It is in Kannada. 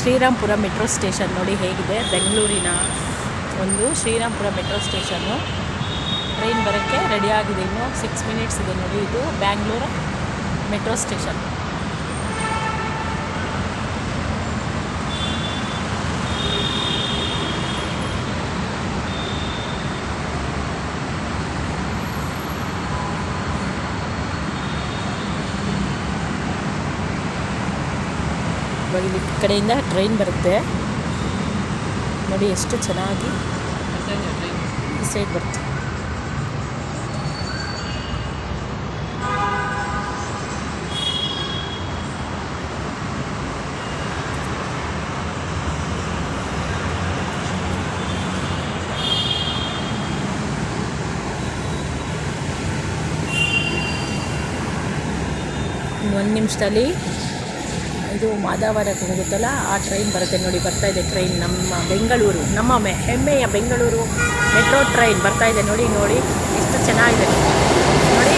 ಶ್ರೀರಾಮ್ಪುರ ಮೆಟ್ರೋ ಸ್ಟೇಷನ್ ನೋಡಿ ಹೇಗಿದೆ. ಬೆಂಗಳೂರಿನ ಒಂದು ಶ್ರೀರಾಮ್ಪುರ ಮೆಟ್ರೋ ಸ್ಟೇಷನ್ನು. ಟ್ರೈನ್ ಬರೋಕ್ಕೆ ರೆಡಿ ಆಗಿದೆ, ಇನ್ನು 6 ಮಿನಿಟ್ಸ್ ಇದೆ ನೋಡಿ. ಇದು ಬ್ಯಾಂಗ್ಳೂರು ಮೆಟ್ರೋ ಸ್ಟೇಷನ್. ಇವಾಗ ಈ ಕಡೆಯಿಂದ ಟ್ರೈನ್ ಬರುತ್ತೆ ನೋಡಿ, ಎಷ್ಟು ಚೆನ್ನಾಗಿ ಈ ಸೈಡ್ ಬರುತ್ತೆ. ಒಂದು ನಿಮಿಷದಲ್ಲಿ ಇದು ಮಾದಾವರಕ್ಕೆ ಹೋಗುತ್ತಲ್ಲ, ಆ ಟ್ರೈನ್ ಬರುತ್ತೆ ನೋಡಿ. ಬರ್ತಾಯಿದೆ ಟ್ರೈನ್, ನಮ್ಮ ಬೆಂಗಳೂರು, ನಮ್ಮ ಹೆಮ್ಮೆಯ ಬೆಂಗಳೂರು ಮೆಟ್ರೋ ಟ್ರೈನ್ ಬರ್ತಾಯಿದೆ ನೋಡಿ. ನೋಡಿ ಎಷ್ಟು ಚೆನ್ನಾಗಿದೆ ನೋಡಿ.